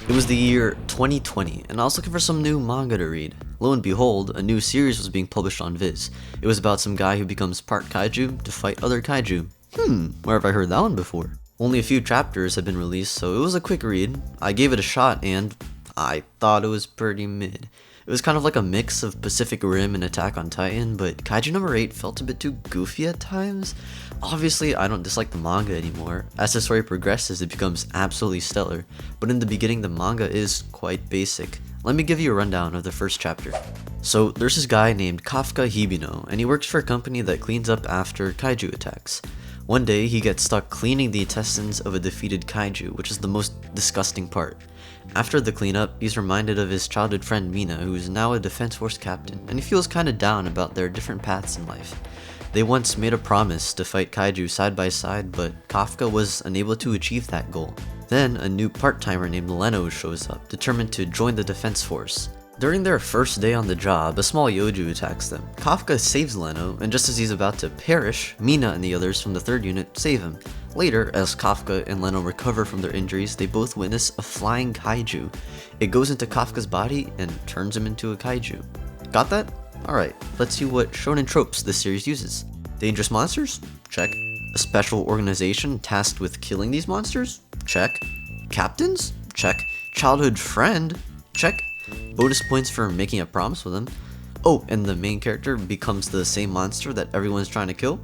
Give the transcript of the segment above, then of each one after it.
It was the year 2020, and I was looking for some new manga to read. Lo and behold, a new series was being published on Viz. It was about some guy who becomes part kaiju to fight other kaiju. Where have I heard that one before? Only a few chapters had been released, so it was a quick read. I gave it a shot, and I thought it was pretty mid. It was kind of like a mix of Pacific Rim and Attack on Titan, but Kaiju number 8 felt a bit too goofy at times. Obviously, I don't dislike the manga anymore. As the story progresses, it becomes absolutely stellar, but in the beginning the manga is quite basic. Let me give you a rundown of the first chapter. So, there's this guy named Kafka Hibino, and he works for a company that cleans up after kaiju attacks. One day, he gets stuck cleaning the intestines of a defeated kaiju, which is the most disgusting part. After the cleanup, he's reminded of his childhood friend Mina, who is now a Defense Force captain, and he feels kinda down about their different paths in life. They once made a promise to fight kaiju side by side, but Kafka was unable to achieve that goal. Then, a new part-timer named Leno shows up, determined to join the Defense Force. During their first day on the job, a small Yoju attacks them. Kafka saves Leno, and just as he's about to perish, Mina and the others from the 3rd unit save him. Later, as Kafka and Leno recover from their injuries, they both witness a flying kaiju. It goes into Kafka's body and turns him into a kaiju. Got that? Alright, let's see what shonen tropes this series uses. Dangerous monsters? Check. A special organization tasked with killing these monsters? Check. Captains? Check. Childhood friend? Check. Bonus points for making a promise with him. Oh, and the main character becomes the same monster that everyone's trying to kill?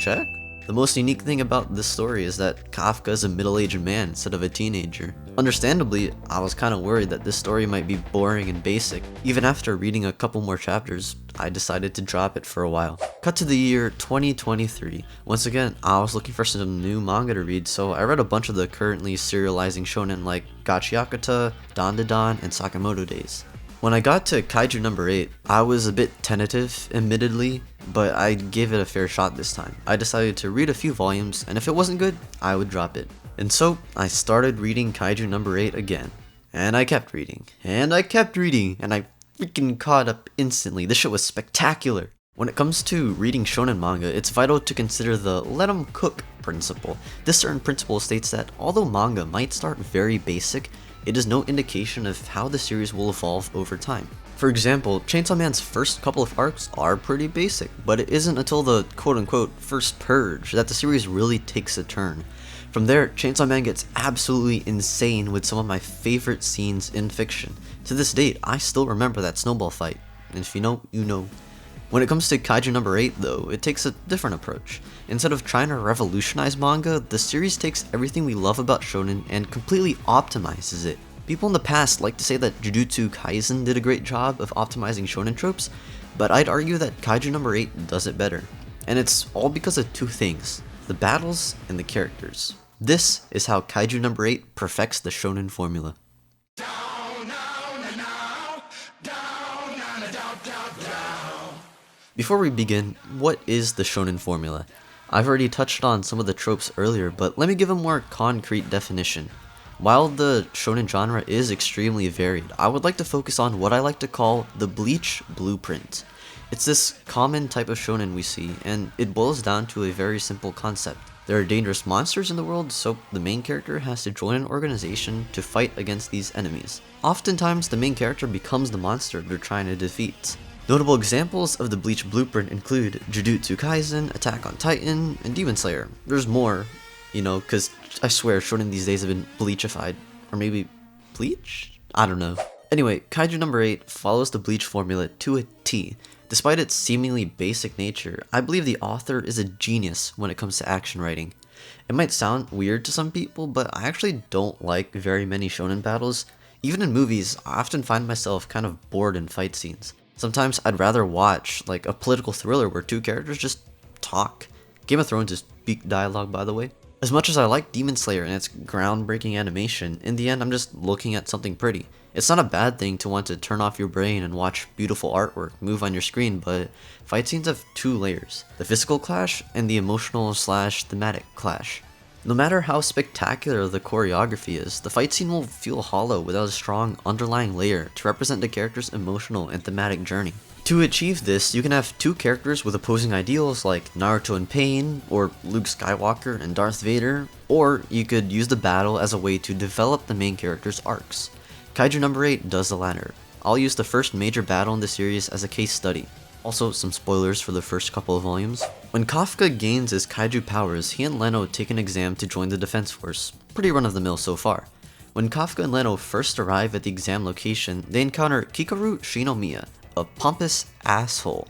Check. The most unique thing about this story is that Kafka is a middle-aged man instead of a teenager. Understandably, I was kinda worried that this story might be boring and basic. Even after reading a couple more chapters, I decided to drop it for a while. Cut to the year 2023. Once again, I was looking for some new manga to read, so I read a bunch of the currently serializing shonen like Gachiakata, Dandadan, and Sakamoto Days. When I got to Kaiju number 8, I was a bit tentative, admittedly, but I gave it a fair shot this time. I decided to read a few volumes, and if it wasn't good, I would drop it. And so, I started reading Kaiju number 8 again. And I kept reading. And I kept reading. And I freaking caught up instantly. This shit was spectacular. When it comes to reading shonen manga, it's vital to consider the let 'em cook principle. This certain principle states that although manga might start very basic, it is no indication of how the series will evolve over time. For example, Chainsaw Man's first couple of arcs are pretty basic, but it isn't until the quote-unquote first purge that the series really takes a turn. From there, Chainsaw Man gets absolutely insane with some of my favorite scenes in fiction. To this date, I still remember that snowball fight, and if you know, you know. When it comes to Kaiju number 8 though, it takes a different approach. Instead of trying to revolutionize manga, the series takes everything we love about shonen and completely optimizes it. People in the past like to say that Jujutsu Kaisen did a great job of optimizing shonen tropes, but I'd argue that Kaiju number 8 does it better. And it's all because of two things: the battles and the characters. This is how Kaiju number 8 perfects the shonen formula. Before we begin, what is the shonen formula? I've already touched on some of the tropes earlier, but let me give a more concrete definition. While the shonen genre is extremely varied, I would like to focus on what I like to call the Bleach blueprint. It's this common type of shonen we see, and it boils down to a very simple concept. There are dangerous monsters in the world, so the main character has to join an organization to fight against these enemies. Oftentimes, the main character becomes the monster they're trying to defeat. Notable examples of the Bleach blueprint include Jujutsu Kaisen, Attack on Titan, and Demon Slayer. There's more, cause I swear shonen these days have been bleachified. Or maybe bleach? I don't know. Anyway, Kaiju number 8 follows the Bleach formula to a T. Despite its seemingly basic nature, I believe the author is a genius when it comes to action writing. It might sound weird to some people, but I actually don't like very many shonen battles. Even in movies, I often find myself kind of bored in fight scenes. Sometimes I'd rather watch like a political thriller where two characters just talk. Game of Thrones is peak dialogue, by the way. As much as I like Demon Slayer and its groundbreaking animation, in the end I'm just looking at something pretty. It's not a bad thing to want to turn off your brain and watch beautiful artwork move on your screen, but fight scenes have two layers: the physical clash and the emotional/thematic clash. No matter how spectacular the choreography is, the fight scene will feel hollow without a strong underlying layer to represent the character's emotional and thematic journey. To achieve this, you can have two characters with opposing ideals like Naruto and Pain, or Luke Skywalker and Darth Vader, or you could use the battle as a way to develop the main character's arcs. Kaiju number 8 does the latter. I'll use the first major battle in the series as a case study. Also, some spoilers for the first couple of volumes. When Kafka gains his Kaiju powers, he and Leno take an exam to join the defense force. Pretty run-of-the-mill so far. When Kafka and Leno first arrive at the exam location, they encounter Kikaru Shinomiya, a pompous asshole.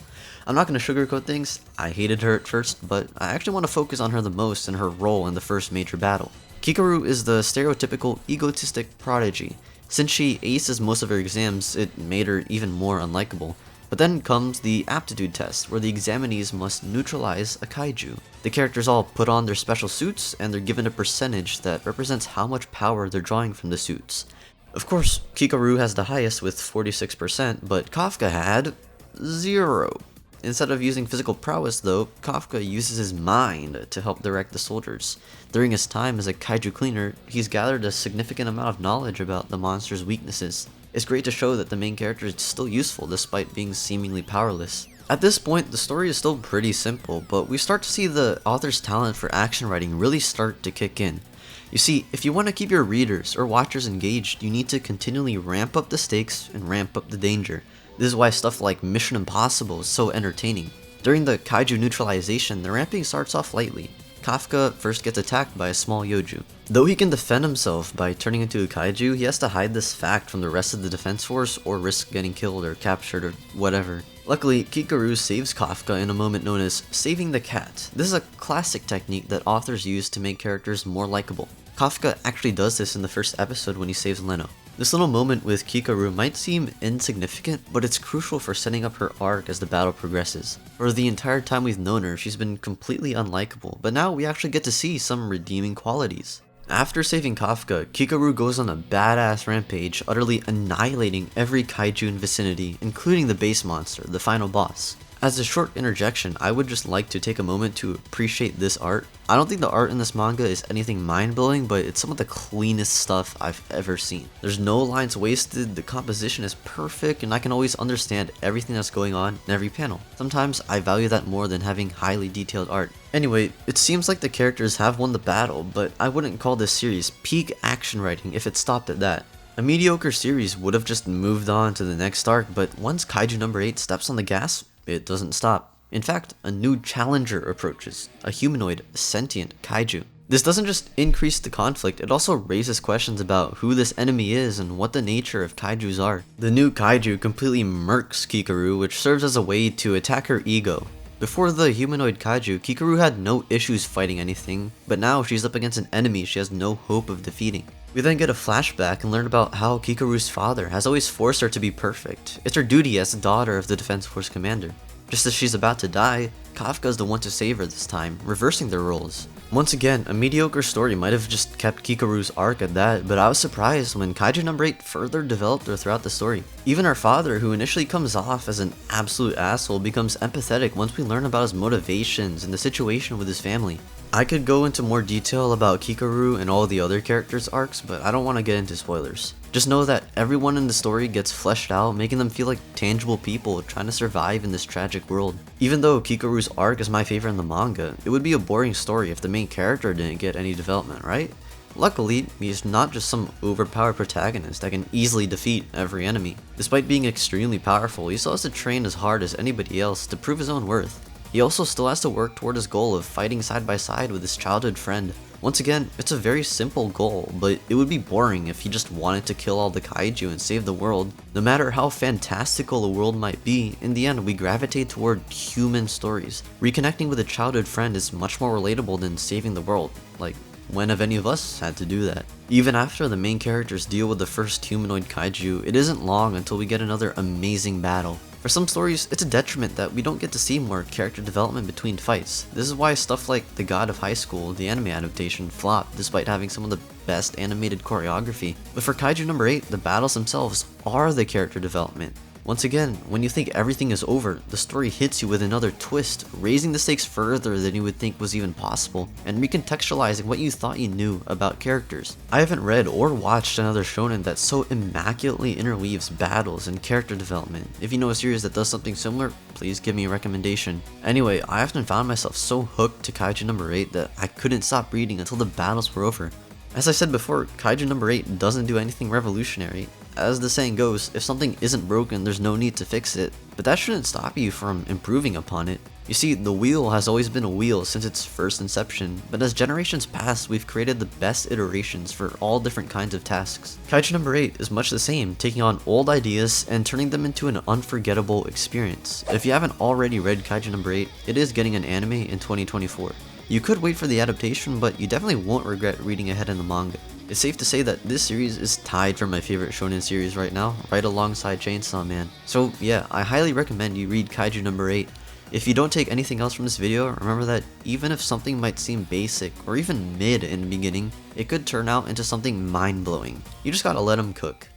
I'm not going to sugarcoat things, I hated her at first, but I actually want to focus on her the most and her role in the first major battle. Kikaru is the stereotypical egotistic prodigy. Since she aces most of her exams, it made her even more unlikable. But then comes the aptitude test, where the examinees must neutralize a kaiju. The characters all put on their special suits, and they're given a percentage that represents how much power they're drawing from the suits. Of course, Kikaru has the highest with 46%, but Kafka had 0. Instead of using physical prowess though, Kafka uses his mind to help direct the soldiers. During his time as a kaiju cleaner, he's gathered a significant amount of knowledge about the monster's weaknesses. It's great to show that the main character is still useful despite being seemingly powerless. At this point, the story is still pretty simple, but we start to see the author's talent for action writing really start to kick in. You see, if you want to keep your readers or watchers engaged, you need to continually ramp up the stakes and ramp up the danger. This is why stuff like Mission Impossible is so entertaining. During the kaiju neutralization, the ramping starts off lightly. Kafka first gets attacked by a small yoju. Though he can defend himself by turning into a kaiju, he has to hide this fact from the rest of the defense force or risk getting killed or captured or whatever. Luckily, Kikaru saves Kafka in a moment known as saving the cat. This is a classic technique that authors use to make characters more likable. Kafka actually does this in the first episode when he saves Leno. This little moment with Kikaru might seem insignificant, but it's crucial for setting up her arc as the battle progresses. For the entire time we've known her, she's been completely unlikable, but now we actually get to see some redeeming qualities. After saving Kafka, Kikaru goes on a badass rampage, utterly annihilating every kaiju in vicinity, including the base monster, the final boss. As a short interjection, I would just like to take a moment to appreciate this art. I don't think the art in this manga is anything mind-blowing, but it's some of the cleanest stuff I've ever seen. There's no lines wasted, the composition is perfect, and I can always understand everything that's going on in every panel. Sometimes I value that more than having highly detailed art. Anyway, it seems like the characters have won the battle, but I wouldn't call this series peak action writing if it stopped at that. A mediocre series would have just moved on to the next arc, but once Kaiju number 8 steps on the gas, it doesn't stop. In fact, a new challenger approaches, a humanoid, sentient kaiju. This doesn't just increase the conflict, it also raises questions about who this enemy is and what the nature of kaijus are. The new kaiju completely murks Kikaru, which serves as a way to attack her ego. Before the humanoid kaiju, Kikaru had no issues fighting anything, but now she's up against an enemy she has no hope of defeating. We then get a flashback and learn about how Kikaru's father has always forced her to be perfect. It's her duty as the daughter of the Defense Force commander. Just as she's about to die, Kafka is the one to save her this time, reversing their roles. Once again, a mediocre story might have just kept Kikaru's arc at that, but I was surprised when Kaiju number 8 further developed her throughout the story. Even our father, who initially comes off as an absolute asshole, becomes empathetic once we learn about his motivations and the situation with his family. I could go into more detail about Kikaru and all the other characters' arcs, but I don't want to get into spoilers. Just know that everyone in the story gets fleshed out, making them feel like tangible people trying to survive in this tragic world. Even though Kikaru's arc is my favorite in the manga, it would be a boring story if the main character didn't get any development, right? Luckily, he's not just some overpowered protagonist that can easily defeat every enemy. Despite being extremely powerful, he still has to train as hard as anybody else to prove his own worth. He also still has to work toward his goal of fighting side by side with his childhood friend. Once again, it's a very simple goal, but it would be boring if he just wanted to kill all the kaiju and save the world. No matter how fantastical a world might be, in the end we gravitate toward human stories. Reconnecting with a childhood friend is much more relatable than saving the world. Like, when have any of us had to do that? Even after the main characters deal with the first humanoid kaiju, it isn't long until we get another amazing battle. For some stories, it's a detriment that we don't get to see more character development between fights. This is why stuff like The God of High School, the anime adaptation, flopped despite having some of the best animated choreography. But for Kaiju number 8, the battles themselves are the character development. Once again, when you think everything is over, the story hits you with another twist, raising the stakes further than you would think was even possible, and recontextualizing what you thought you knew about characters. I haven't read or watched another shonen that so immaculately interweaves battles and character development. If you know a series that does something similar, please give me a recommendation. Anyway, I often found myself so hooked to Kaiju number 8 that I couldn't stop reading until the battles were over. As I said before, Kaiju number 8 doesn't do anything revolutionary. As the saying goes, if something isn't broken, there's no need to fix it, but that shouldn't stop you from improving upon it. You see, the wheel has always been a wheel since its first inception, but as generations pass, we've created the best iterations for all different kinds of tasks. Kaiju number 8 is much the same, taking on old ideas and turning them into an unforgettable experience. If you haven't already read Kaiju number 8, it is getting an anime in 2024. You could wait for the adaptation, but you definitely won't regret reading ahead in the manga. It's safe to say that this series is tied for my favorite shonen series right now, right alongside Chainsaw Man. So yeah, I highly recommend you read Kaiju number 8. If you don't take anything else from this video, remember that even if something might seem basic or even mid in the beginning, it could turn out into something mind-blowing. You just gotta let them cook.